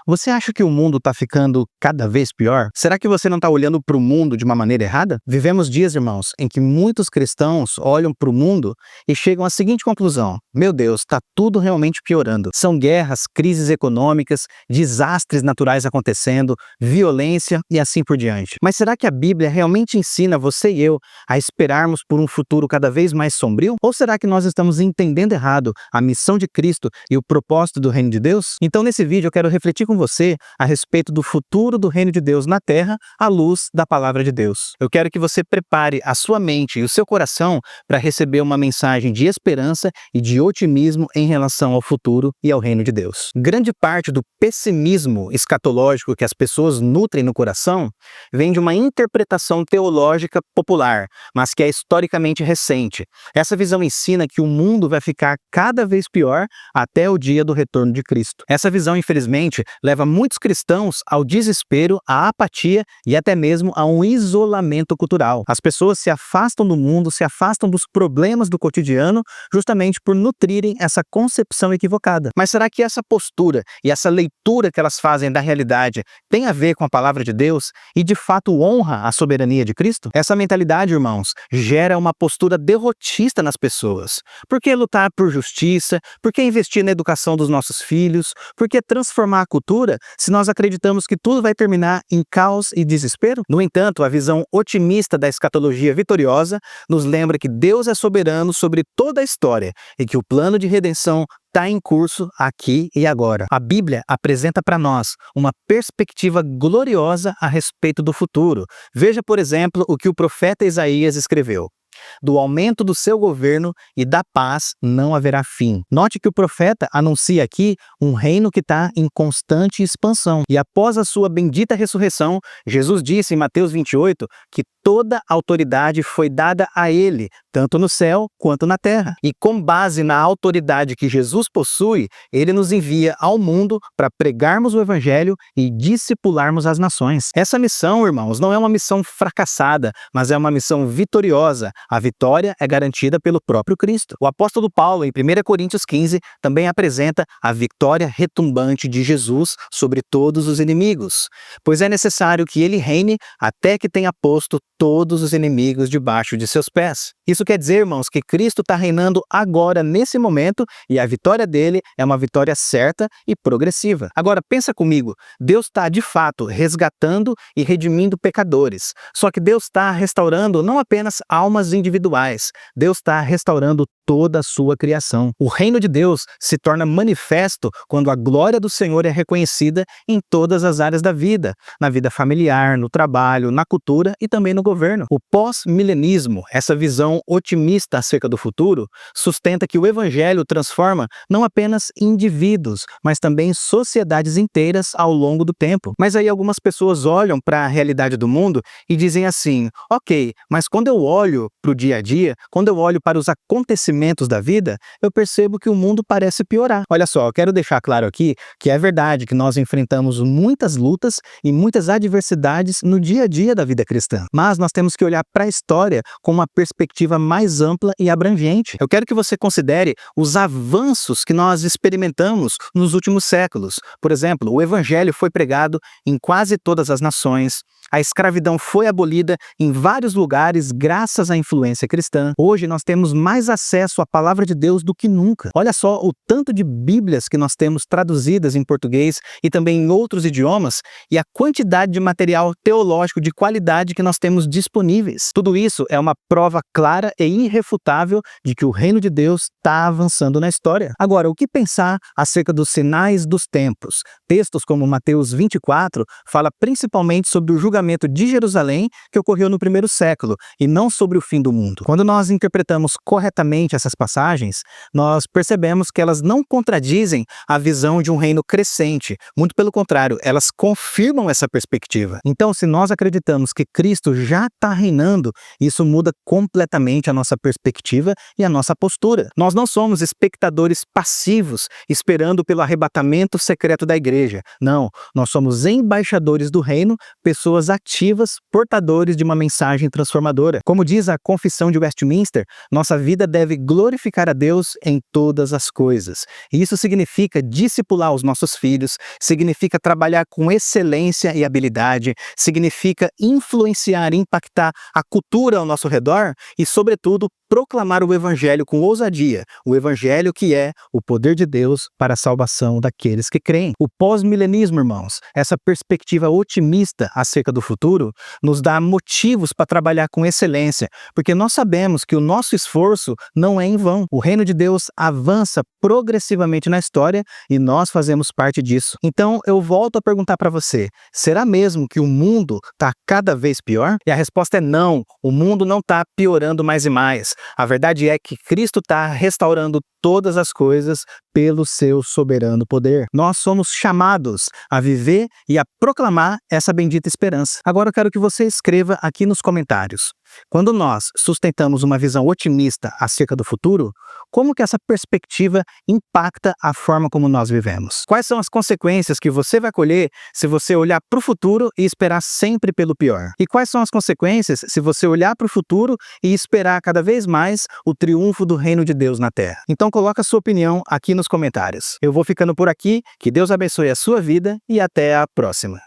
Você acha que o mundo está ficando cada vez pior? Será que você não está olhando para o mundo de uma maneira errada? Vivemos dias, irmãos, em que muitos cristãos olham para o mundo e chegam à seguinte conclusão: meu Deus, está tudo realmente piorando. São guerras, crises econômicas, desastres naturais acontecendo, violência e assim por diante. Mas será que a Bíblia realmente ensina você e eu a esperarmos por um futuro cada vez mais sombrio? Ou será que nós estamos entendendo errado a missão de Cristo e o propósito do reino de Deus? Então, nesse vídeo, eu quero refletir com você a respeito do futuro do reino de Deus na Terra à luz da palavra de Deus. Eu quero que você prepare a sua mente e o seu coração para receber uma mensagem de esperança e de otimismo em relação ao futuro e ao reino de Deus. Grande parte do pessimismo escatológico que as pessoas nutrem no coração vem de uma interpretação teológica popular, mas que é historicamente recente. Essa visão ensina que o mundo vai ficar cada vez pior até o dia do retorno de Cristo. Essa visão, infelizmente, leva muitos cristãos ao desespero, à apatia e até mesmo a um isolamento cultural. As pessoas se afastam do mundo, se afastam dos problemas do cotidiano, justamente por nutrirem essa concepção equivocada. Mas será que essa postura e essa leitura que elas fazem da realidade tem a ver com a palavra de Deus e de fato honra a soberania de Cristo? Essa mentalidade, irmãos, gera uma postura derrotista nas pessoas. Por que lutar por justiça? Por que investir na educação dos nossos filhos? Por que transformar a cultura se nós acreditamos que tudo vai terminar em caos e desespero? No entanto, a visão otimista da escatologia vitoriosa nos lembra que Deus é soberano sobre toda a história e que o plano de redenção está em curso aqui e agora. A Bíblia apresenta para nós uma perspectiva gloriosa a respeito do futuro. Veja, por exemplo, o que o profeta Isaías escreveu: do aumento do seu governo e da paz não haverá fim. Note que o profeta anuncia aqui um reino que está em constante expansão. E após a sua bendita ressurreição, Jesus disse em Mateus 28 que toda autoridade foi dada a ele, tanto no céu quanto na terra. E com base na autoridade que Jesus possui, ele nos envia ao mundo para pregarmos o evangelho e discipularmos as nações. Essa missão, irmãos, não é uma missão fracassada, mas é uma missão vitoriosa. A vitória é garantida pelo próprio Cristo. O apóstolo Paulo, em 1 Coríntios 15, também apresenta a vitória retumbante de Jesus sobre todos os inimigos, pois é necessário que ele reine até que tenha posto todos os inimigos debaixo de seus pés. Isso quer dizer, irmãos, que Cristo está reinando agora, nesse momento, e a vitória dele é uma vitória certa e progressiva. Agora, pensa comigo, Deus está, de fato, resgatando e redimindo pecadores. Só que Deus está restaurando não apenas almas individuais, Deus está restaurando toda a sua criação. O reino de Deus se torna manifesto quando a glória do Senhor é reconhecida em todas as áreas da vida, na vida familiar, no trabalho, na cultura e também no governo. O pós-milenismo, essa visão otimista acerca do futuro, sustenta que o evangelho transforma não apenas indivíduos, mas também sociedades inteiras ao longo do tempo. Mas aí algumas pessoas olham para a realidade do mundo e dizem assim: ok, mas quando eu olho para o dia a dia, quando eu olho para os acontecimentos da vida, eu percebo que o mundo parece piorar. Olha só, eu quero deixar claro aqui que é verdade que nós enfrentamos muitas lutas e muitas adversidades no dia a dia da vida cristã, mas nós temos que olhar para a história com uma perspectiva mais ampla e abrangente. Eu quero que você considere os avanços que nós experimentamos nos últimos séculos. Por exemplo, o evangelho foi pregado em quase todas as nações, a escravidão foi abolida em vários lugares graças à influência cristã. Hoje nós temos mais acesso à palavra de Deus do que nunca. Olha só o tanto de Bíblias que nós temos traduzidas em português e também em outros idiomas, e a quantidade de material teológico de qualidade que nós temos disponíveis. Tudo isso é uma prova clara e irrefutável de que o reino de Deus está avançando na história. Agora, o que pensar acerca dos sinais dos tempos? Textos como Mateus 24 fala principalmente sobre o julgamento de Jerusalém que ocorreu no primeiro século e não sobre o fim do mundo. Quando nós interpretamos corretamente essas passagens, nós percebemos que elas não contradizem a visão de um reino crescente. Muito pelo contrário, elas confirmam essa perspectiva. Então, se nós acreditamos que Cristo já está reinando, isso muda completamente a nossa perspectiva e a nossa postura. Nós não somos espectadores passivos esperando pelo arrebatamento secreto da igreja. Não, nós somos embaixadores do reino, pessoas ativas, portadores de uma mensagem transformadora. Como diz a Confissão de Westminster, nossa vida deve glorificar a Deus em todas as coisas. E isso significa discipular os nossos filhos, significa trabalhar com excelência e habilidade, significa influenciar e impactar a cultura ao nosso redor e, sobretudo, proclamar o Evangelho com ousadia, o Evangelho que é o poder de Deus para a salvação daqueles que creem. O pós-milenismo, irmãos, essa perspectiva otimista acerca do futuro, nos dá motivos para trabalhar com excelência, porque nós sabemos que o nosso esforço não é em vão. O reino de Deus avança progressivamente na história e nós fazemos parte disso. Então, eu volto a perguntar para você, será mesmo que o mundo está cada vez pior? E a resposta é não, o mundo não está piorando mais e mais. A verdade é que Cristo está restaurando todas as coisas pelo seu soberano poder. Nós somos chamados a viver e a proclamar essa bendita esperança. Agora eu quero que você escreva aqui nos comentários. Quando nós sustentamos uma visão otimista acerca do futuro, como que essa perspectiva impacta a forma como nós vivemos? Quais são as consequências que você vai colher se você olhar para o futuro e esperar sempre pelo pior? E quais são as consequências se você olhar para o futuro e esperar cada vez mais o triunfo do reino de Deus na terra? Então coloca a sua opinião aqui nos comentários. Eu vou ficando por aqui, que Deus abençoe a sua vida e até a próxima.